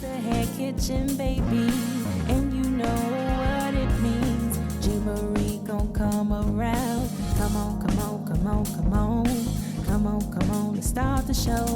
The Hair Kitchen, baby, and you know what it means. G. Marie gon' come around. Come on, come on, come on, come on. Come on, come on, let's start the show.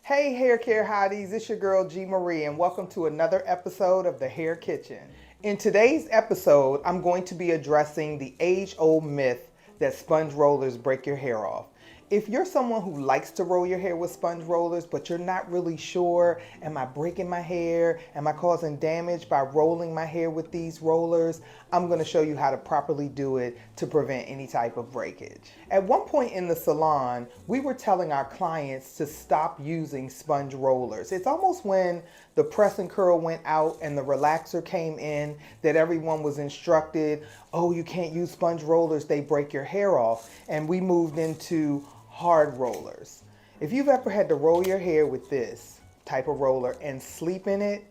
Hey hair care hotties, it's your girl G. Marie and welcome to another episode of the Hair Kitchen. In today's episode, I'm going to be addressing the age-old myth that sponge rollers break your hair off. If you're someone who likes to roll your hair with sponge rollers, but you're not really sure, am I breaking my hair? Am I causing damage by rolling my hair with these rollers? I'm going to show you how to properly do it to prevent any type of breakage. At one point in the salon, we were telling our clients to stop using sponge rollers. It's almost when the press and curl went out and the relaxer came in that everyone was instructed, oh, you can't use sponge rollers, they break your hair off. And we moved into hard rollers. If you've ever had to roll your hair with this type of roller and sleep in it,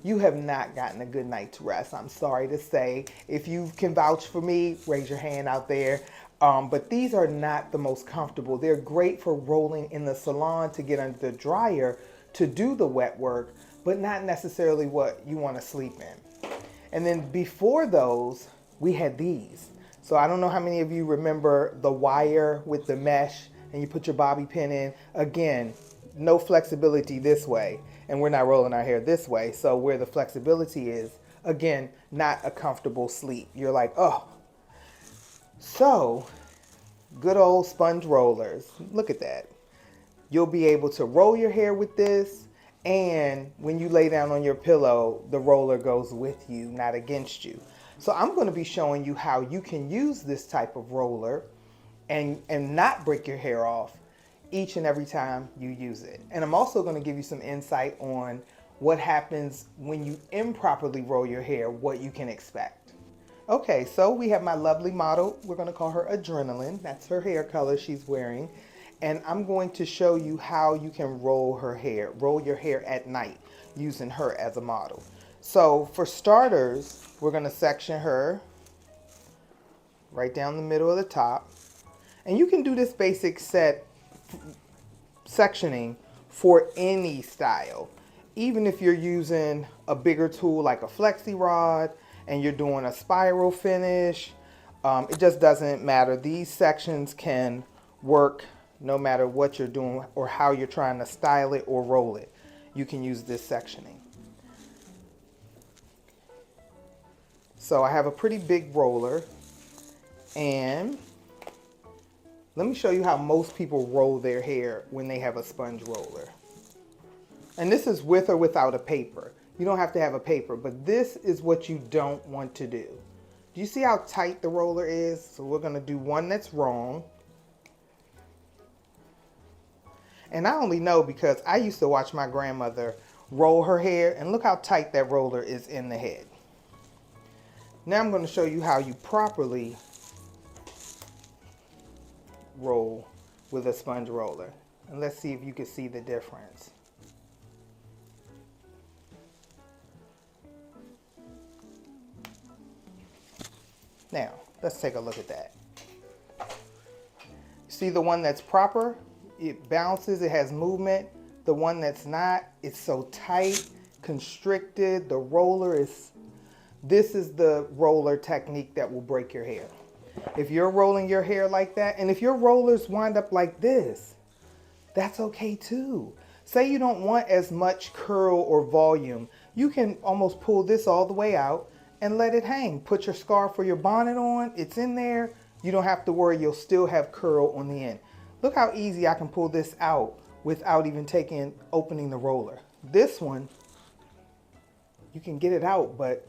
you have not gotten a good night's rest. I'm sorry to say. If you can vouch for me, raise your hand out there. But these are not the most comfortable. They're great for rolling in the salon to get under the dryer to do the wet work, but not necessarily what you want to sleep in. And then before those, we had these. So I don't know how many of you remember the wire with the mesh and you put your bobby pin in. Again, no flexibility this way, and we're not rolling our hair this way. So where the flexibility is, again, not a comfortable sleep. You're like, oh. So good old sponge rollers. Look at that. You'll be able to roll your hair with this, and when you lay down on your pillow, the roller goes with you, not against you. So I'm going to be showing you how you can use this type of roller and not break your hair off each and every time you use it. And I'm also going to give you some insight on what happens when you improperly roll your hair, what you can expect. Okay, so we have my lovely model. We're going to call her Adrenaline. That's her hair color she's wearing. And I'm going to show you how you can roll her hair, roll your hair at night using her as a model. So for starters, we're going to section her right down the middle of the top. And you can do this basic sectioning for any style. Even if you're using a bigger tool like a flexi rod and you're doing a spiral finish, it just doesn't matter. These sections can work no matter what you're doing or how you're trying to style it or roll it. You can use this sectioning. So I have a pretty big roller, and let me show you how most people roll their hair when they have a sponge roller. And this is with or without a paper. You don't have to have a paper, but this is what you don't want to do. Do you see how tight the roller is? So we're going to do one that's wrong. And I only know because I used to watch my grandmother roll her hair, and look how tight that roller is in the head. Now I'm going to show you how you properly roll with a sponge roller. And let's see if you can see the difference. Now, let's take a look at that. See the one that's proper? It bounces, it has movement. The one that's not, it's so tight, constricted. The roller is, this is the roller technique that will break your hair. If you're rolling your hair like that, and if your rollers wind up like this, that's okay too. Say you don't want as much curl or volume, you can almost pull this all the way out and let it hang. Put your scarf or your bonnet on, it's in there. You don't have to worry, you'll still have curl on the end. Look how easy I can pull this out without even opening the roller. This one, you can get it out, but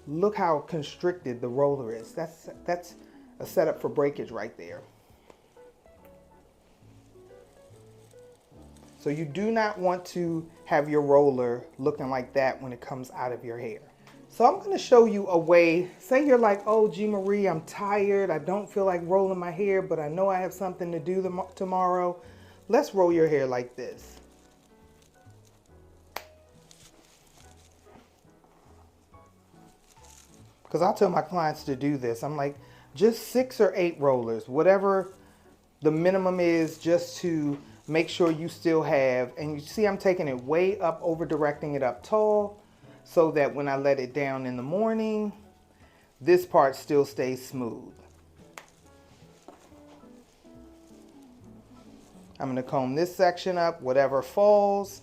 look how constricted the roller is. That's a setup for breakage right there. So you do not want to have your roller looking like that when it comes out of your hair. So I'm going to show you a way. Say you're like, oh, G. Marie, I'm tired. I don't feel like rolling my hair, but I know I have something to do tomorrow. Let's roll your hair like this. Because I'll tell my clients to do this. I'm like, just 6 or 8 rollers, whatever the minimum is, just to make sure you still have, and you see I'm taking it way up, over directing it up tall, so that when I let it down in the morning, this part still stays smooth. I'm going to comb this section up, whatever falls,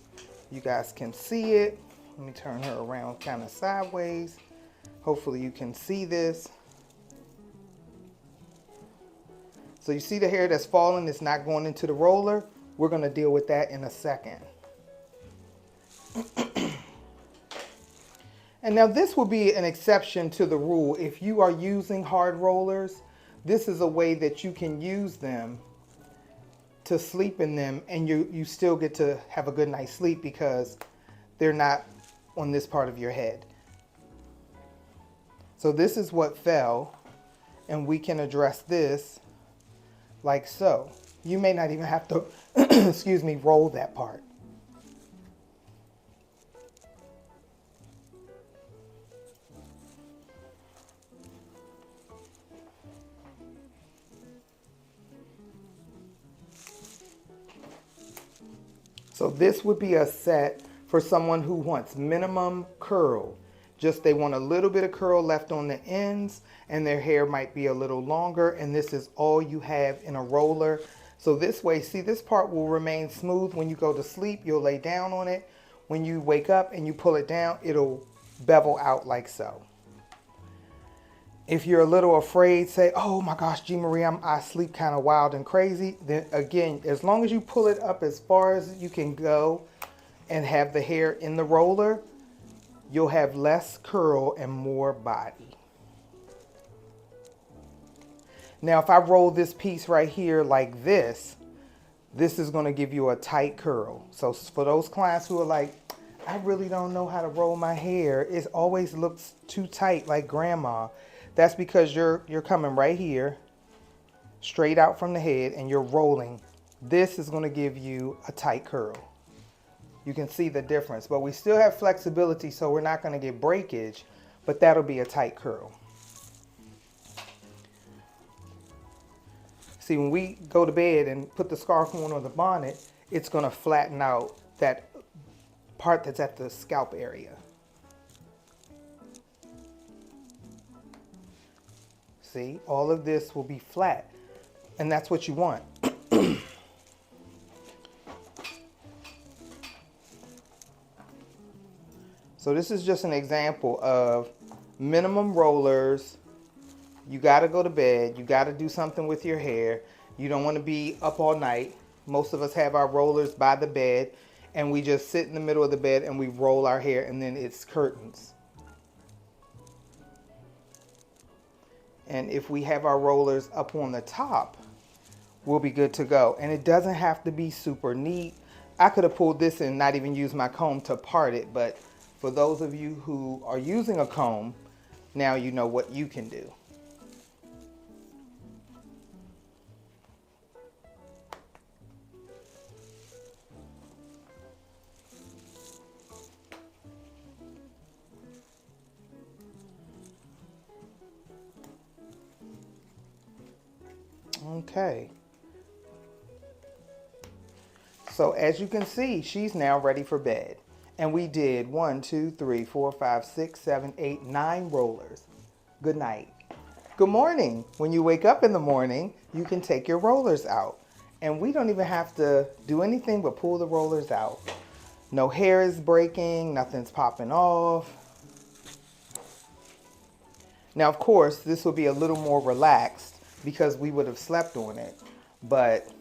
you guys can see it. Let me turn her around kind of sideways. Hopefully you can see this. So you see the hair that's falling, it's not going into the roller. We're going to deal with that in a second. And now this will be an exception to the rule. If you are using hard rollers, this is a way that you can use them to sleep in them, and you still get to have a good night's sleep because they're not on this part of your head. So this is what fell, and we can address this like so. You may not even have to, excuse me, roll that part. So this would be a set for someone who wants minimum curl. Just they want a little bit of curl left on the ends, and their hair might be a little longer, and this is all you have in a roller. So this way, see, this part will remain smooth when you go to sleep. You'll lay down on it. When you wake up and you pull it down, it'll bevel out like so. If you're a little afraid, say, oh my gosh, G. Marie, I sleep kind of wild and crazy. Then again, as long as you pull it up as far as you can go and have the hair in the roller, you'll have less curl and more body. Now, if I roll this piece right here like this is going to give you a tight curl. So for those clients who are like, I really don't know how to roll my hair, it always looks too tight like grandma. That's because you're coming right here, straight out from the head, and you're rolling. This is going to give you a tight curl. You can see the difference, but we still have flexibility, so we're not going to get breakage, but that'll be a tight curl. See, when we go to bed and put the scarf on or the bonnet, it's going to flatten out that part that's at the scalp area. See, all of this will be flat, and that's what you want. So this is just an example of minimum rollers. You got to go to bed. You got to do something with your hair. You don't want to be up all night. Most of us have our rollers by the bed, and we just sit in the middle of the bed and we roll our hair, and then it's curtains. And if we have our rollers up on the top, we'll be good to go. And it doesn't have to be super neat. I could have pulled this and not even used my comb to part it, but for those of you who are using a comb, now you know what you can do. Okay. So as you can see, she's now ready for bed. And we did 1, 2, 3, 4, 5, 6, 7, 8, 9 rollers. Good night. Good morning. When you wake up in the morning, you can take your rollers out. And we don't even have to do anything but pull the rollers out. No hair is breaking, nothing's popping off. Now, of course, this will be a little more relaxed because we would have slept on it. But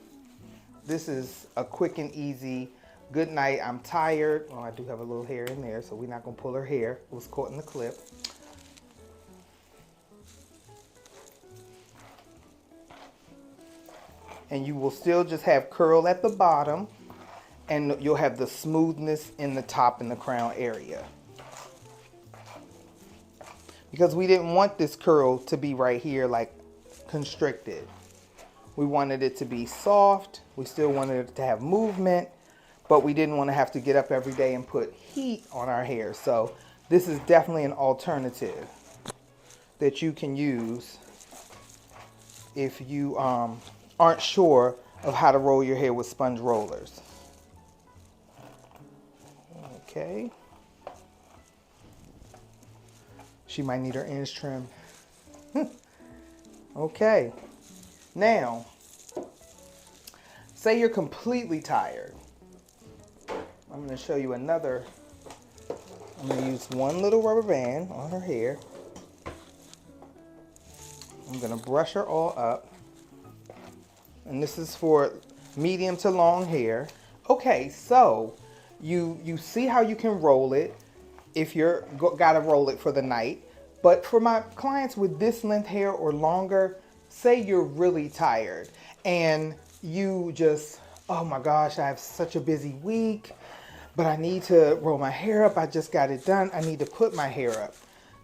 this is a quick and easy good night. I'm tired. Oh, I do have a little hair in there, so we're not going to pull her hair. It was caught in the clip. And you will still just have curl at the bottom, and you'll have the smoothness in the top and the crown area. Because we didn't want this curl to be right here like constricted. We wanted it to be soft. We still wanted it to have movement, but we didn't want to have to get up every day and put heat on our hair. So this is definitely an alternative that you can use if you aren't sure of how to roll your hair with sponge rollers. Okay. She might need her ends trimmed. Okay. Now, say you're completely tired. I'm going to show you another. I'm going to use one little rubber band on her hair. I'm going to brush her all up. And this is for medium to long hair. Okay, so you see how you can roll it if you're got to roll it for the night. But for my clients with this length hair or longer, say you're really tired and you just, oh my gosh, I have such a busy week, but I need to roll my hair up. I just got it done. I need to put my hair up.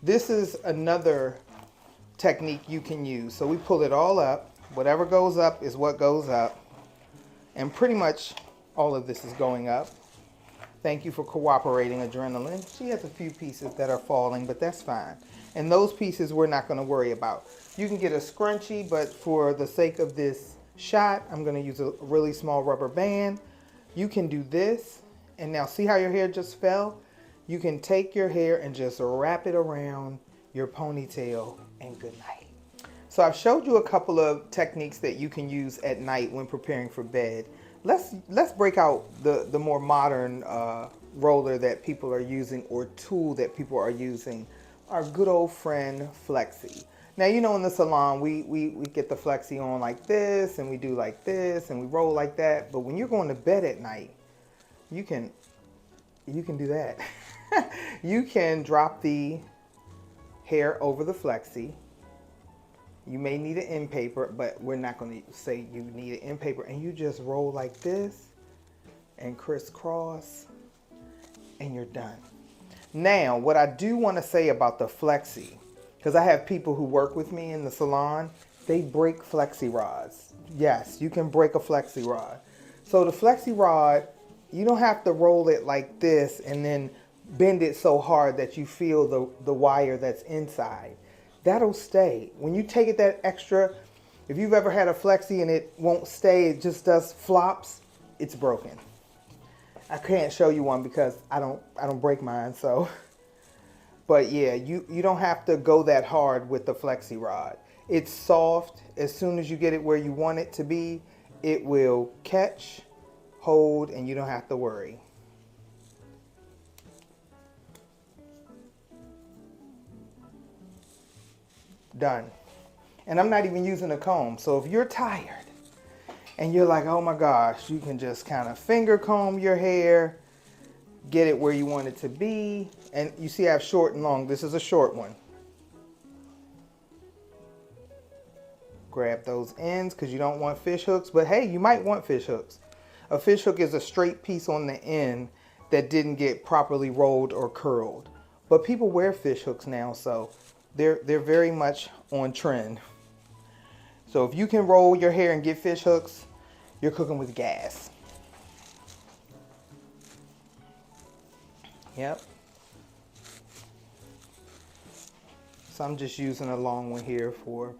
This is another technique you can use. So we pull it all up. Whatever goes up is what goes up. And pretty much all of this is going up. Thank you for cooperating, Adrenaline. She has a few pieces that are falling, but that's fine. And those pieces we're not going to worry about. You can get a scrunchie, but for the sake of this shot, I'm going to use a really small rubber band. You can do this. And now see how your hair just fell? You can take your hair and just wrap it around your ponytail and good night. So I've showed you a couple of techniques that you can use at night when preparing for bed. Let's break out the more modern roller that people are using, or tool that people are using. Our good old friend Flexi. Now, you know, in the salon we get the Flexi on like this, and we do like this, and we roll like that. But when you're going to bed at night, you can do that. You can drop the hair over the Flexi. You may need an end paper, but we're not going to say you need an end paper. And you just roll like this and crisscross, and you're done. Now, what I do want to say about the Flexi, because I have people who work with me in the salon, they break Flexi rods. Yes, you can break a Flexi rod. So the Flexi rod, you don't have to roll it like this and then bend it so hard that you feel the wire that's inside. That'll stay. When you take it that extra, if you've ever had a Flexi and it won't stay, it just does flops, it's broken. I can't show you one because I don't break mine, so. But yeah, you don't have to go that hard with the Flexi rod. It's soft. As soon as you get it where you want it to be, it will catch, hold, and you don't have to worry. Done. And I'm not even using a comb. So if you're tired and you're like, oh my gosh, you can just kind of finger comb your hair, get it where you want it to be. And you see I have short and long. This is a short one. Grab those ends because you don't want fish hooks, but hey, you might want fish hooks. A fish hook is a straight piece on the end that didn't get properly rolled or curled. But people wear fish hooks now, so they're very much on trend. So if you can roll your hair and get fish hooks, you're cooking with gas. Yep. So I'm just using a long one here for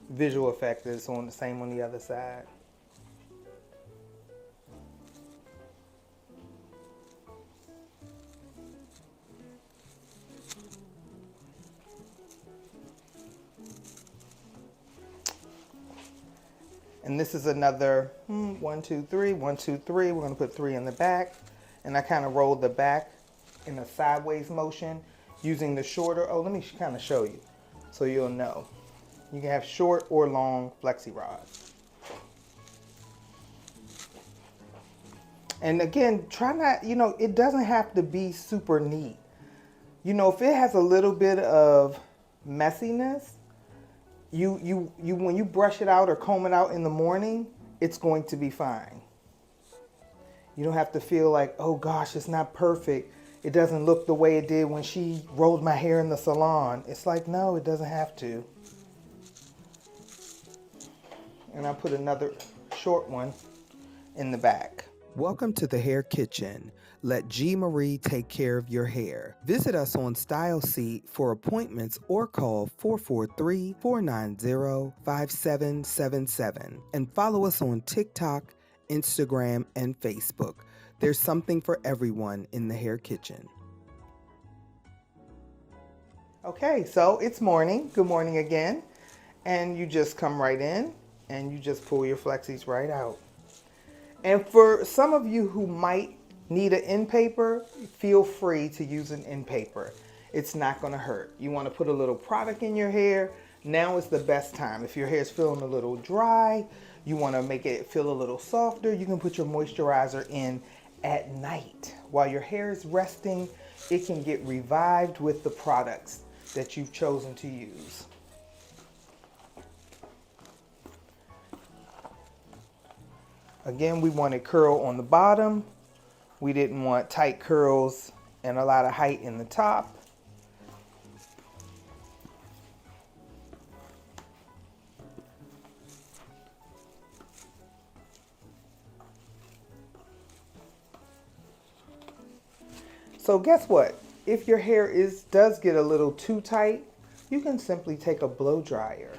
visual effect. It's on the same on the other side. And this is another 1, 2, 3, 1, 2, 3. We're going to put 3 in the back. And I kind of rolled the back in a sideways motion using the shorter. Oh, let me kind of show you so you'll know. You can have short or long Flexi rods. And again, try not, you know, it doesn't have to be super neat. You know, if it has a little bit of messiness, you when you brush it out or comb it out in the morning, it's going to be fine. You don't have to feel like, oh gosh, it's not perfect. It doesn't look the way it did when she rolled my hair in the salon. It's like, no, it doesn't have to. And I put another short one in the back. Welcome to the Hair Kitchen. Let G. Marie take care of your hair. Visit us on Style Seat for appointments or call 443-490-5777 and follow us on TikTok, Instagram, and Facebook. There's something for everyone in the Hair Kitchen. Okay, so it's morning. Good morning again. And you just come right in and you just pull your flexies right out. And for some of you who might need an end paper, feel free to use an end paper. It's not going to hurt. You want to put a little product in your hair, now is the best time. If your hair is feeling a little dry, you want to make it feel a little softer, you can put your moisturizer in at night. While your hair is resting, it can get revived with the products that you've chosen to use. Again, we wanted curl on the bottom. We didn't want tight curls and a lot of height in the top. So guess what? If your hair does get a little too tight, you can simply take a blow dryer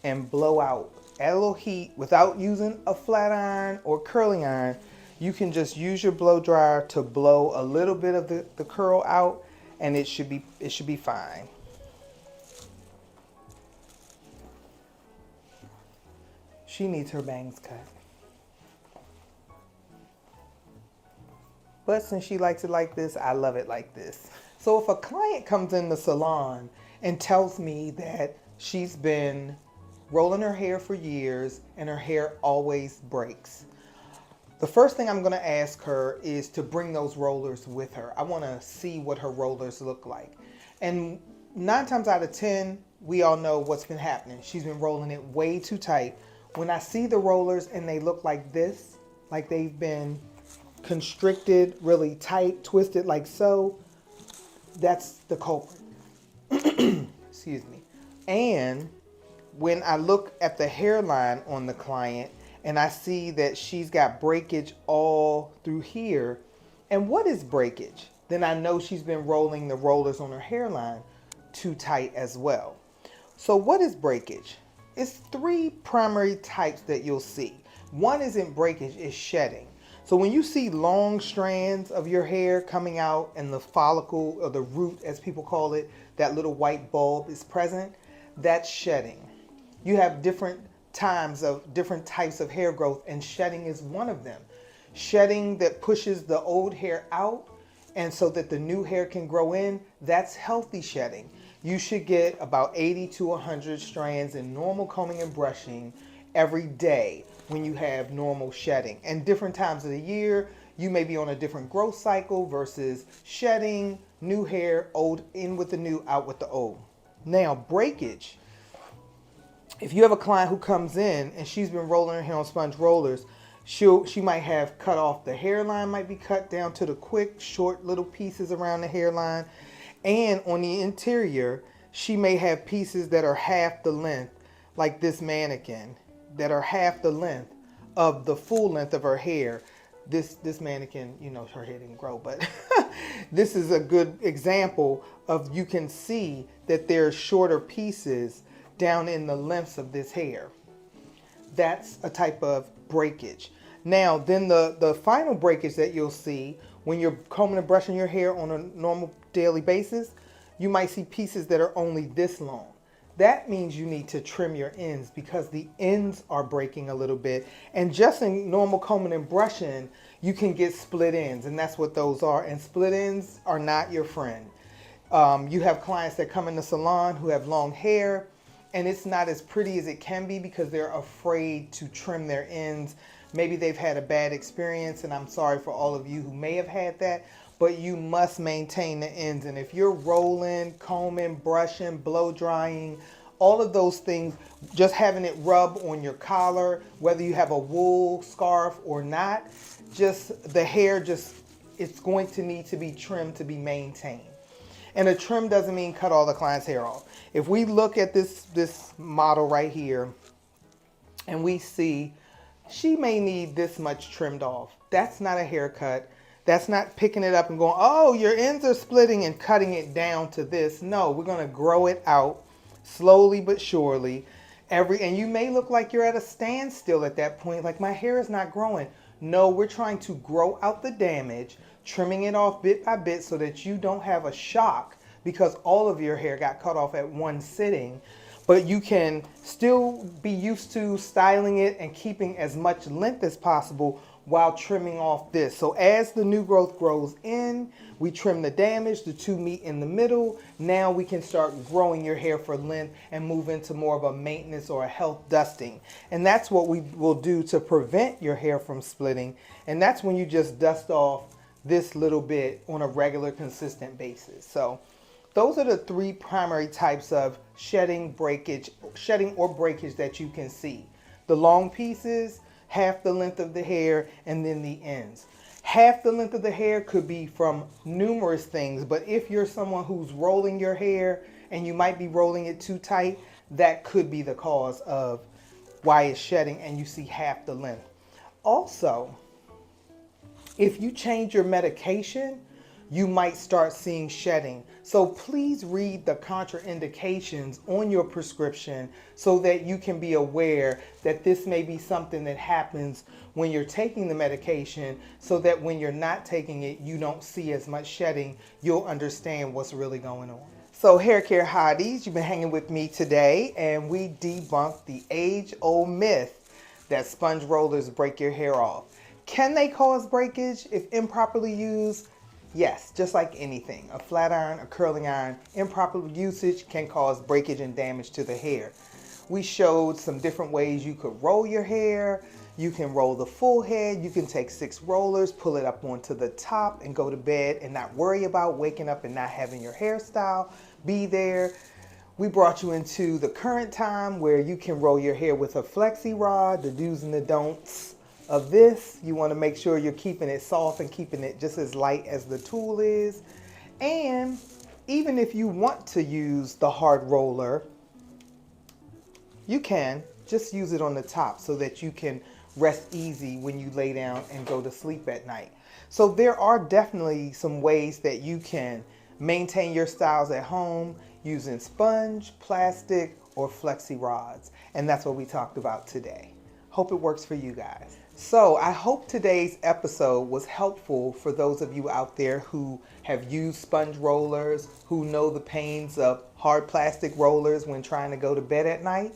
and blow out. Add a little heat without using a flat iron or curling iron. You can just use your blow dryer to blow a little bit of the curl out, and it should be fine. She needs her bangs cut. But since she likes it like this, I love it like this. So if a client comes in the salon and tells me that she's been rolling her hair for years and her hair always breaks, the first thing I'm going to ask her is to bring those rollers with her. I want to see what her rollers look like. And 9 times out of 10, we all know what's been happening. She's been rolling it way too tight. When I see the rollers and they look like this, like they've been constricted, really tight, twisted like so, that's the culprit. Excuse me. And when I look at the hairline on the client and I see that she's got breakage all through here, and what is breakage? Then I know she's been rolling the rollers on her hairline too tight as well. So what is breakage? It's 3 primary types that you'll see. One isn't breakage, it's shedding. So when you see long strands of your hair coming out and the follicle or the root, as people call it, that little white bulb is present, that's shedding. You have different times of different types of hair growth, and shedding is one of them. Shedding that pushes the old hair out and so that the new hair can grow in, that's healthy shedding. You should get about 80 to 100 strands in normal combing and brushing every day when you have normal shedding. And different times of the year, you may be on a different growth cycle versus shedding, new hair, old, in with the new, out with the old. Now, breakage. If you have a client who comes in and she's been rolling her hair on sponge rollers, she might have cut off the hairline, might be cut down to the quick, short little pieces around the hairline. And on the interior, she may have pieces that are half the length, like this mannequin, that are half the length of the full length of her hair. This mannequin, you know, her hair didn't grow, but this is a good example of, you can see that there's shorter pieces down in the lengths of this hair. That's a type of breakage. Now, then the final breakage that you'll see when you're combing and brushing your hair on a normal daily basis, you might see pieces that are only this long. That means you need to trim your ends because the ends are breaking a little bit. And just in normal combing and brushing, you can get split ends, and that's what those are. And split ends are not your friend. You have clients that come in the salon who have long hair, and it's not as pretty as it can be because they're afraid to trim their ends. Maybe they've had a bad experience, and I'm sorry for all of you who may have had that, but you must maintain the ends. And if you're rolling, combing, brushing, blow drying, all of those things, just having it rub on your collar, whether you have a wool scarf or not, just the hair, it's going to need to be trimmed to be maintained. And a trim doesn't mean cut all the client's hair off. If we look at this model right here, and we see she may need this much trimmed off. That's not a haircut. That's not picking it up and going, oh, your ends are splitting and cutting it down to this. No, we're going to grow it out slowly but surely. And you may look like you're at a standstill at that point, like my hair is not growing. No, we're trying to grow out the damage, trimming it off bit by bit so that you don't have a shock because all of your hair got cut off at one sitting. But you can still be used to styling it and keeping as much length as possible while trimming off this. So as the new growth grows in, we trim the damage, the two meet in the middle. Now we can start growing your hair for length and move into more of a maintenance or a health dusting. And that's what we will do to prevent your hair from splitting. And that's when you just dust off this little bit on a regular, consistent basis. So those are the three primary types of shedding or breakage that you can see. The long pieces, half the length of the hair, and then the ends. Half the length of the hair could be from numerous things, but if you're someone who's rolling your hair and you might be rolling it too tight, that could be the cause of why it's shedding and you see half the length. Also, if you change your medication, you might start seeing shedding. So please read the contraindications on your prescription so that you can be aware that this may be something that happens when you're taking the medication, so that when you're not taking it, you don't see as much shedding. You'll understand what's really going on. So hair care hotties, you've been hanging with me today, and we debunked the age-old myth that sponge rollers break your hair off. Can they cause breakage if improperly used? Yes, just like anything. A flat iron, a curling iron, improper usage can cause breakage and damage to the hair. We showed some different ways you could roll your hair. You can roll the full head. You can take 6 rollers, pull it up onto the top and go to bed and not worry about waking up and not having your hairstyle be there. We brought you into the current time where you can roll your hair with a flexi rod, the do's and the don'ts of this. You want to make sure you're keeping it soft and keeping it just as light as the tool is. And even if you want to use the hard roller, you can just use it on the top so that you can rest easy when you lay down and go to sleep at night. So there are definitely some ways that you can maintain your styles at home using sponge, plastic, or flexi rods. And that's what we talked about today. Hope it works for you guys. So I hope today's episode was helpful for those of you out there who have used sponge rollers, who know the pains of hard plastic rollers when trying to go to bed at night,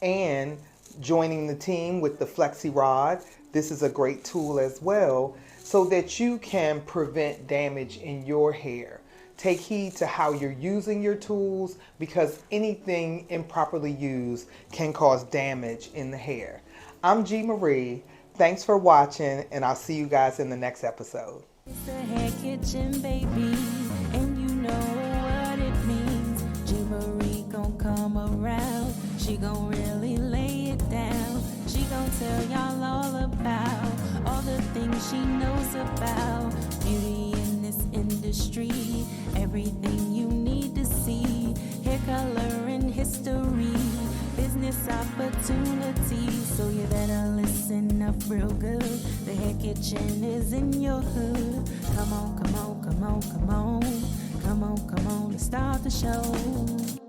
and joining the team with the flexi rod. This is a great tool as well so that you can prevent damage in your hair. Take heed to how you're using your tools, because anything improperly used can cause damage in the hair. I'm G. Marie. Thanks for watching, and I'll see you guys in the next episode. It's the Hair Kitchen, baby, and you know what it means. G. Marie gon' come around. She gon' really lay it down. She gon' tell y'all all about all the things she knows about beauty in this industry. Everything you need to see. Hair color and history. Business opportunities, so you better listen up real good. The Hair Kitchen is in your hood. Come on, come on, come on, come on. Come on, come on, let's start the show.